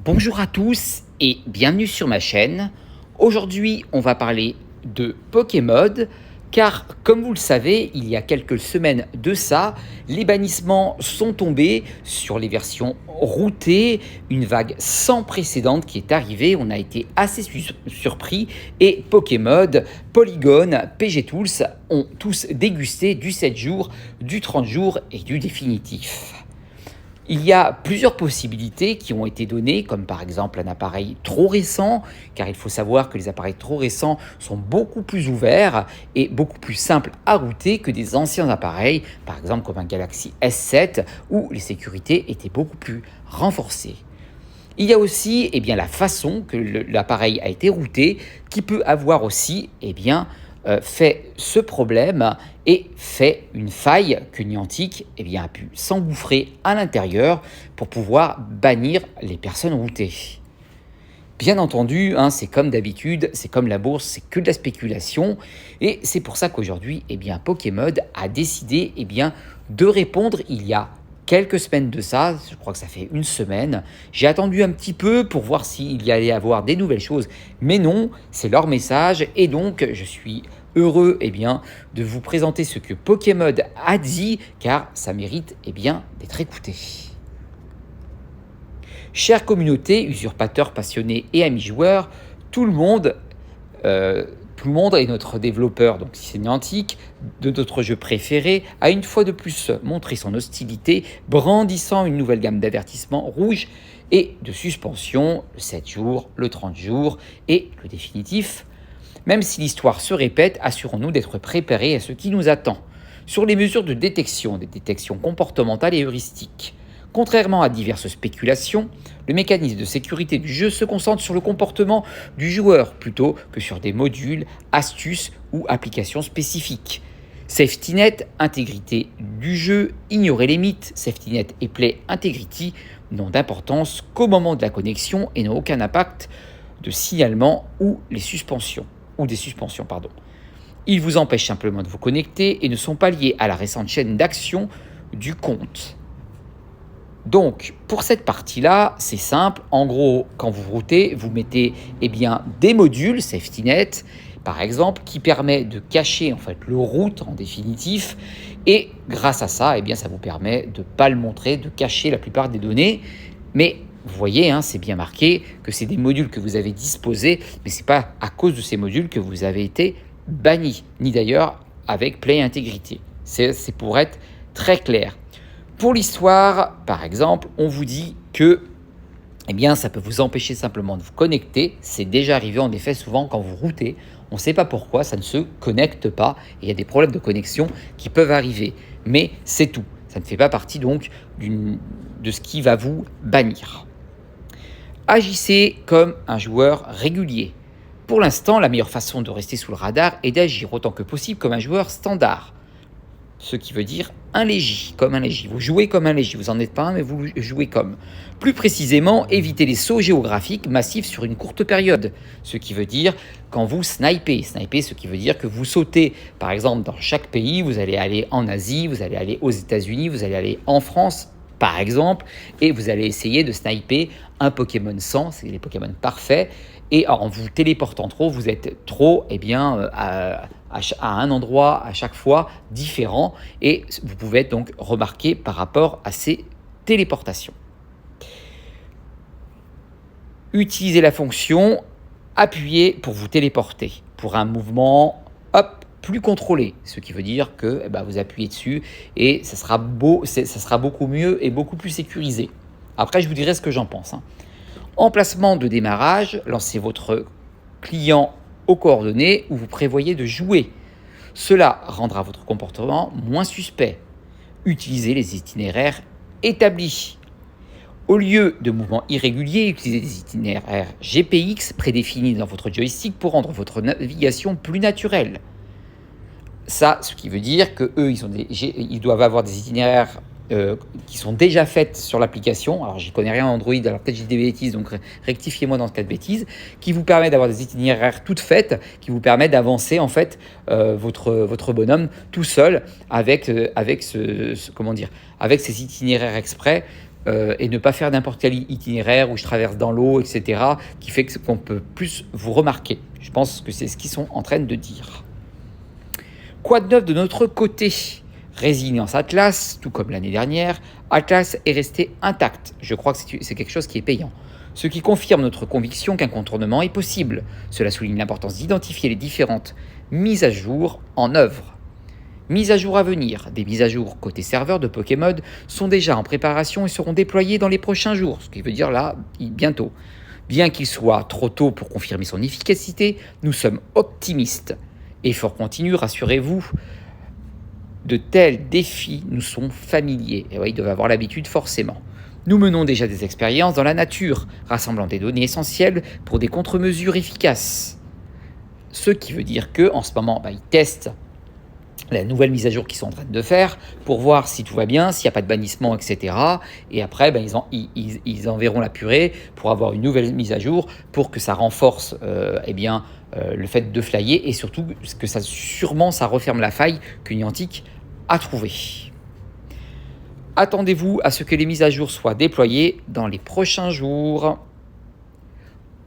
Bonjour à tous et bienvenue sur ma chaîne. Aujourd'hui, on va parler de Pokémon car, comme vous le savez, il y a quelques semaines de ça, les bannissements sont tombés sur les versions routées, une vague sans précédent qui est arrivée. On a été assez surpris et Pokémon, Polygon, PG Tools ont tous dégusté du 7 jours, du 30 jours et du définitif. Il y a plusieurs possibilités qui ont été données, comme par exemple un appareil trop récent, car il faut savoir que les appareils trop récents sont beaucoup plus ouverts et beaucoup plus simples à router que des anciens appareils, par exemple comme un Galaxy S7, où les sécurités étaient beaucoup plus renforcées. Il y a aussi la façon que l'appareil a été routé, qui peut avoir aussi fait ce problème et fait une faille que Niantic a pu s'engouffrer à l'intérieur pour pouvoir bannir les personnes routées. Bien entendu, c'est comme d'habitude, c'est comme la bourse, c'est que de la spéculation. Et c'est pour ça qu'aujourd'hui, Pokémon a décidé de répondre il y a quelques semaines de ça, je crois que ça fait une semaine. J'ai attendu un petit peu pour voir s'il y allait avoir des nouvelles choses, mais non, c'est leur message. Et donc, je suis heureux de vous présenter ce que Pokémon a dit, car ça mérite d'être écouté. Chère communauté, usurpateurs passionnés et amis joueurs, tout le monde est notre développeur, donc si c'est Niantic, de notre jeu préféré, a une fois de plus montré son hostilité, brandissant une nouvelle gamme d'avertissements rouges et de suspension, le 7 jours, le 30 jours et le définitif. Même si l'histoire se répète, assurons-nous d'être préparés à ce qui nous attend. Sur les mesures de détection, des détections comportementales et heuristiques. Contrairement à diverses spéculations, le mécanisme de sécurité du jeu se concentre sur le comportement du joueur plutôt que sur des modules, astuces ou applications spécifiques. SafetyNet, intégrité du jeu, ignorer les mythes, SafetyNet et Play Integrity n'ont d'importance qu'au moment de la connexion et n'ont aucun impact de signalement ou des suspensions. Ils vous empêchent simplement de vous connecter et ne sont pas liés à la récente chaîne d'action du compte. Donc, pour cette partie-là, c'est simple. En gros, quand vous routez, vous mettez des modules SafetyNet, par exemple, qui permet de cacher le route en définitif. Et grâce à ça, ça vous permet de ne pas le montrer, de cacher la plupart des données. Mais vous voyez, c'est bien marqué que c'est des modules que vous avez disposés, mais ce n'est pas à cause de ces modules que vous avez été banni, ni d'ailleurs avec Play Integrity. C'est pour être très clair. Pour l'histoire, par exemple, on vous dit que ça peut vous empêcher simplement de vous connecter. C'est déjà arrivé en effet souvent quand vous routez. On ne sait pas pourquoi, ça ne se connecte pas. Et il y a des problèmes de connexion qui peuvent arriver. Mais c'est tout. Ça ne fait pas partie donc de ce qui va vous bannir. Agissez comme un joueur régulier. Pour l'instant, la meilleure façon de rester sous le radar est d'agir autant que possible comme un joueur standard. Ce qui veut dire comme un légie. Vous jouez comme un légie, vous n'en êtes pas un, mais vous jouez comme. Plus précisément, évitez les sauts géographiques massifs sur une courte période. Ce qui veut dire quand vous snipez. Snipez, ce qui veut dire que vous sautez, par exemple, dans chaque pays. Vous allez aller en Asie, vous allez aller aux États-Unis, vous allez aller en France, par exemple, et vous allez essayer de sniper un Pokémon 100, c'est les Pokémon parfaits. Et en vous téléportant trop, vous êtes trop à un endroit à chaque fois différent et vous pouvez être donc remarqué par rapport à ces téléportations. Utilisez la fonction appuyer pour vous téléporter pour un mouvement plus contrôlé, ce qui veut dire que vous appuyez dessus et ça sera beaucoup mieux et beaucoup plus sécurisé. Après, je vous dirai ce que j'en pense. Emplacement de démarrage, lancez votre client aux coordonnées où vous prévoyez de jouer. Cela rendra votre comportement moins suspect. Utilisez les itinéraires établis. Au lieu de mouvements irréguliers, utilisez des itinéraires GPX prédéfinis dans votre joystick pour rendre votre navigation plus naturelle. Ça, ce qui veut dire qu'eux, ils doivent avoir des itinéraires qui sont déjà faites sur l'application. Alors, j'y connais rien en Android, alors peut-être j'ai des bêtises, donc rectifiez-moi dans ce cas de bêtises, qui vous permet d'avoir des itinéraires toutes faites, qui vous permet d'avancer votre bonhomme tout seul avec ces itinéraires exprès et ne pas faire n'importe quel itinéraire où je traverse dans l'eau, etc., qui fait qu'on peut plus vous remarquer. Je pense que c'est ce qu'ils sont en train de dire. Quoi de neuf de notre côté? Résilience Atlas, tout comme l'année dernière, Atlas est resté intact. Je crois que c'est quelque chose qui est payant. Ce qui confirme notre conviction qu'un contournement est possible. Cela souligne l'importance d'identifier les différentes mises à jour en œuvre. Mises à jour à venir. Des mises à jour côté serveur de Pokémon sont déjà en préparation et seront déployées dans les prochains jours, ce qui veut dire là, bientôt. Bien qu'il soit trop tôt pour confirmer son efficacité, nous sommes optimistes. Effort continu, rassurez-vous, de tels défis nous sont familiers. Et ouais, ils doivent avoir l'habitude forcément. Nous menons déjà des expériences dans la nature, rassemblant des données essentielles pour des contre-mesures efficaces. Ce qui veut dire qu'en ce moment, ils testent la nouvelle mise à jour qu'ils sont en train de faire pour voir si tout va bien, s'il n'y a pas de bannissement, etc. Et après, ils enverront la purée pour avoir une nouvelle mise à jour pour que ça renforce le fait de flyer et surtout que ça referme la faille que Niantic a trouvée. Attendez-vous à ce que les mises à jour soient déployées dans les prochains jours.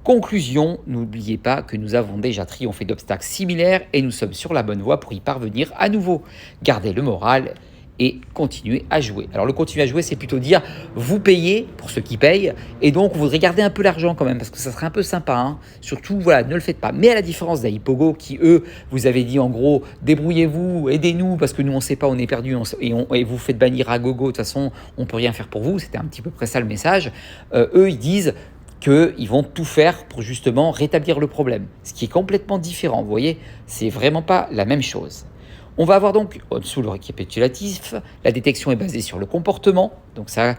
Conclusion, n'oubliez pas que nous avons déjà triomphé d'obstacles similaires et nous sommes sur la bonne voie pour y parvenir à nouveau. Gardez le moral et continuez à jouer. Alors le continuer à jouer, c'est plutôt dire vous payez pour ceux qui payent et donc vous voudrez garder un peu l'argent quand même parce que ça serait un peu sympa. Hein. Surtout, voilà, ne le faites pas. Mais à la différence d'Hypogo qui, eux, vous avez dit en gros, débrouillez-vous, aidez-nous parce que nous on ne sait pas, on est perdu et vous faites bannir à gogo, de toute façon on ne peut rien faire pour vous. C'était un petit peu près ça le message. Eux, ils disent qu'ils vont tout faire pour justement rétablir le problème. Ce qui est complètement différent, vous voyez, c'est vraiment pas la même chose. On va avoir donc, en dessous le récapitulatif, la détection est basée sur le comportement, donc ça,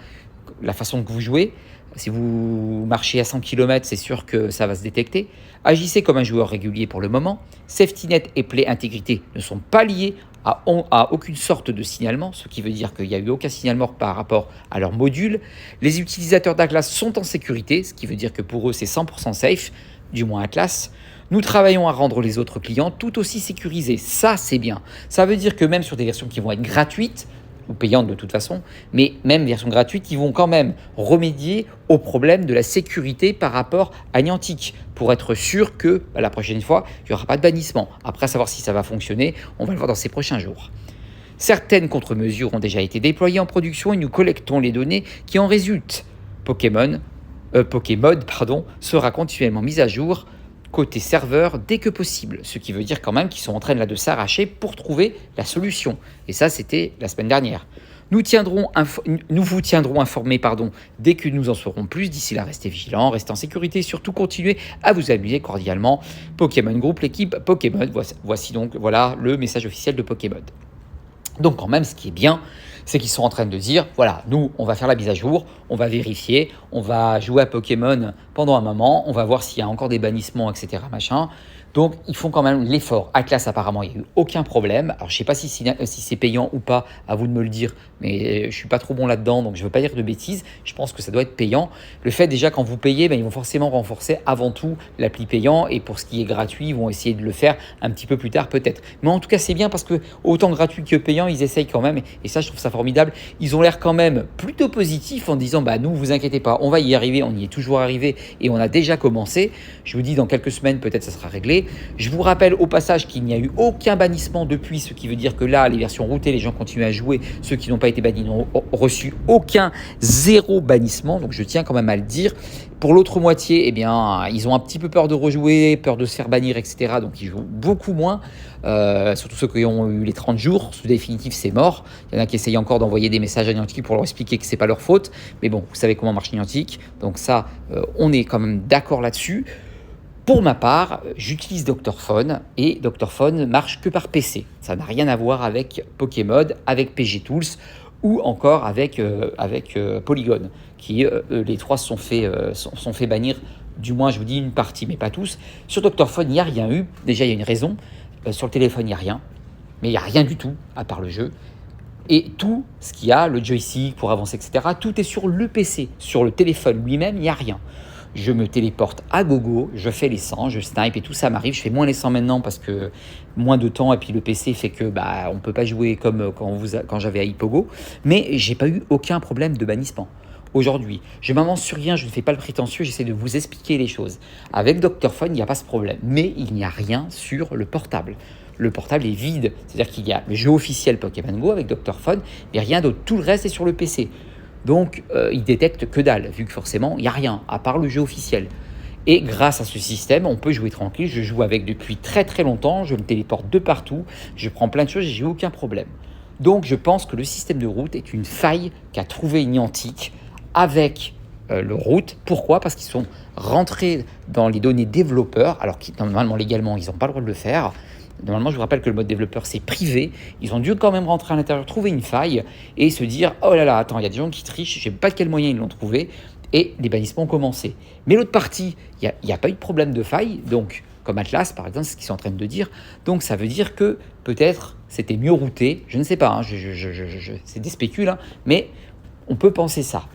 la façon que vous jouez. Si vous marchez à 100 km, c'est sûr que ça va se détecter. Agissez comme un joueur régulier pour le moment. Safety Net et Play Intégrité ne sont pas liés à aucune sorte de signalement, ce qui veut dire qu'il n'y a eu aucun signalement par rapport à leur module. Les utilisateurs d'Atlas sont en sécurité, ce qui veut dire que pour eux c'est 100% safe, du moins Atlas. Nous travaillons à rendre les autres clients tout aussi sécurisés, ça c'est bien. Ça veut dire que même sur des versions qui vont être gratuites, ou payantes de toute façon, mais même version gratuite, ils vont quand même remédier au problème de la sécurité par rapport à Niantic, pour être sûr que la prochaine fois, il n'y aura pas de bannissement. Après, à savoir si ça va fonctionner, on va le voir dans ces prochains jours. Certaines contre-mesures ont déjà été déployées en production et nous collectons les données qui en résultent. Pokémon sera continuellement mise à jour côté serveur dès que possible, ce qui veut dire quand même qu'ils sont en train de s'arracher pour trouver la solution. Et ça, c'était la semaine dernière. Nous vous tiendrons informés dès que nous en saurons plus. D'ici là, restez vigilants, restez en sécurité et surtout continuez à vous amuser cordialement. Pokémon Group, l'équipe Pokémon. Voici donc le message officiel de Pokémon. Donc quand même, ce qui est bien, c'est qu'ils sont en train de dire, voilà, nous, on va faire la mise à jour, on va vérifier, on va jouer à Pokémon pendant un moment, on va voir s'il y a encore des bannissements, etc. machin. Donc, ils font quand même l'effort. Atlas, apparemment, il n'y a eu aucun problème. Alors, je ne sais pas si c'est payant ou pas, à vous de me le dire, mais je ne suis pas trop bon là-dedans, donc je ne veux pas dire de bêtises. Je pense que ça doit être payant. Le fait, déjà, quand vous payez, ils vont forcément renforcer avant tout l'appli payant, et pour ce qui est gratuit, ils vont essayer de le faire un petit peu plus tard, peut-être. Mais en tout cas, c'est bien parce que, autant gratuit que payant, ils essayent quand même, et ça, je trouve ça formidable. Ils ont l'air quand même plutôt positifs en disant, nous, vous inquiétez pas, on va y arriver, on y est toujours arrivé, et on a déjà commencé. Je vous dis, dans quelques semaines, peut-être ça sera réglé. Je vous rappelle au passage qu'il n'y a eu aucun bannissement depuis, ce qui veut dire que là, les versions routées, les gens continuent à jouer. Ceux qui n'ont pas été bannis n'ont reçu zéro bannissement. Donc je tiens quand même à le dire. Pour l'autre moitié, ils ont un petit peu peur de rejouer, peur de se faire bannir, etc. Donc ils jouent beaucoup moins. Surtout ceux qui ont eu les 30 jours. Sous définitif, c'est mort. Il y en a qui essayent encore d'envoyer des messages à Niantic pour leur expliquer que ce n'est pas leur faute. Mais bon, vous savez comment marche Niantic. Donc ça, on est quand même d'accord là-dessus. Pour ma part, j'utilise Dr Phone et Dr Phone ne marche que par PC. Ça n'a rien à voir avec Pokémon, avec PG Tools ou encore avec Polygon, qui les trois sont fait bannir, du moins je vous dis une partie, mais pas tous. Sur Dr Phone, il n'y a rien eu. Déjà, il y a une raison. Sur le téléphone, il n'y a rien. Mais il n'y a rien du tout, à part le jeu. Et tout ce qu'il y a, le joystick pour avancer, etc., tout est sur le PC. Sur le téléphone lui-même, il n'y a rien. Je me téléporte à gogo, je fais les 100, je snipe et tout ça m'arrive. Je fais moins les 100 maintenant parce que moins de temps et puis le PC fait que on ne peut pas jouer comme quand j'avais à Hypogo. Mais j'ai pas eu aucun problème de bannissement. aujourd'hui. Je m'avance sur rien, je ne fais pas le prétentieux, j'essaie de vous expliquer les choses. Avec Dr Phone, il n'y a pas ce problème, mais il n'y a rien sur le portable. Le portable est vide, c'est-à-dire qu'il y a le jeu officiel Pokémon Go avec Dr Phone, mais rien d'autre. Tout le reste est sur le PC. Donc, il détecte que dalle, vu que forcément, il n'y a rien, à part le jeu officiel. Et grâce à ce système, on peut jouer tranquille. Je joue avec depuis très très longtemps, je me téléporte de partout, je prends plein de choses et j'ai aucun problème. Donc, je pense que le système de route est une faille qu'a trouvé Niantic avec le route. Pourquoi? Parce qu'ils sont rentrés dans les données développeurs, alors que normalement, légalement, ils n'ont pas le droit de le faire. Normalement, je vous rappelle que le mode développeur, c'est privé. Ils ont dû quand même rentrer à l'intérieur, trouver une faille et se dire « Oh là là, attends, il y a des gens qui trichent, je ne sais pas de quel moyen ils l'ont trouvé. » Et les bannissements ont commencé. Mais l'autre partie, il n'y a pas eu de problème de faille. Donc, comme Atlas, par exemple, c'est ce qu'ils sont en train de dire. Donc, ça veut dire que peut-être c'était mieux routé. Je ne sais pas, hein, c'est des spécules, hein, mais on peut penser ça.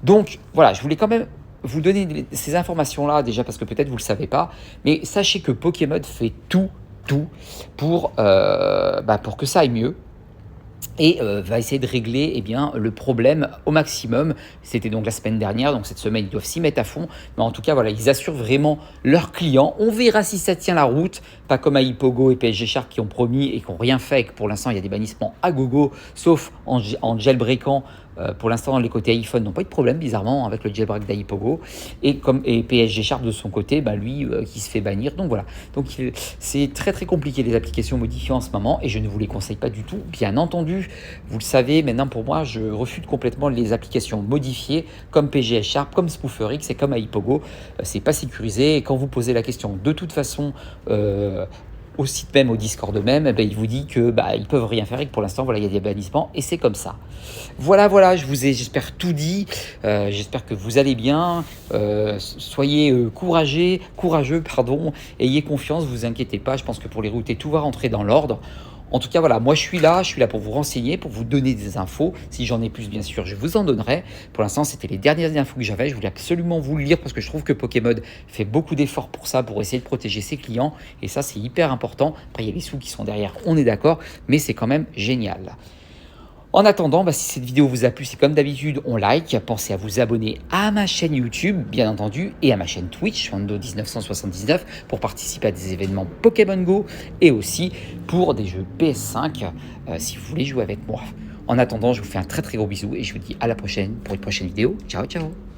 Donc, voilà, je voulais quand même vous donner ces informations-là, déjà parce que peut-être vous ne le savez pas. Mais sachez que Pokémon fait tout pour que ça aille mieux et va essayer de régler le problème au maximum. C'était donc la semaine dernière, donc cette semaine ils doivent s'y mettre à fond, mais en tout cas voilà, ils assurent vraiment leurs clients. On verra si ça tient la route, pas comme à Hippogo et PSG Sharp qui ont promis et qui n'ont rien fait, et que pour l'instant il y a des bannissements à gogo, sauf en jailbreakant. Pour l'instant, les côtés iPhone n'ont pas eu de problème, bizarrement, avec le jailbreak d'Hippogo. Et PSG Sharp, de son côté, lui, qui se fait bannir. Donc voilà. Donc c'est très très compliqué les applications modifiées en ce moment. Et je ne vous les conseille pas du tout. Bien entendu, vous le savez, maintenant pour moi, je refute complètement les applications modifiées comme PGS Sharp, comme SpooferX et comme Hippogo. C'est pas sécurisé. Et quand vous posez la question, de toute façon, au site même, au Discord même, il vous dit que ils peuvent rien faire et que pour l'instant, voilà, il y a des bannissements et c'est comme ça. Voilà, je vous ai, j'espère, tout dit. J'espère que vous allez bien. Soyez courageux, ayez confiance, vous inquiétez pas. Je pense que pour les routés, tout va rentrer dans l'ordre. En tout cas, voilà, moi je suis là pour vous renseigner, pour vous donner des infos. Si j'en ai plus, bien sûr, je vous en donnerai. Pour l'instant, c'était les dernières infos que j'avais. Je voulais absolument vous le lire parce que je trouve que Pokémon fait beaucoup d'efforts pour ça, pour essayer de protéger ses clients. Et ça, c'est hyper important. Après, il y a les sous qui sont derrière, on est d'accord, mais c'est quand même génial. En attendant, si cette vidéo vous a plu, c'est comme d'habitude, on like. Pensez à vous abonner à ma chaîne YouTube, bien entendu, et à ma chaîne Twitch, Wando1979, pour participer à des événements Pokémon Go et aussi pour des jeux PS5, si vous voulez jouer avec moi. En attendant, je vous fais un très très gros bisou et je vous dis à la prochaine pour une prochaine vidéo. Ciao, ciao!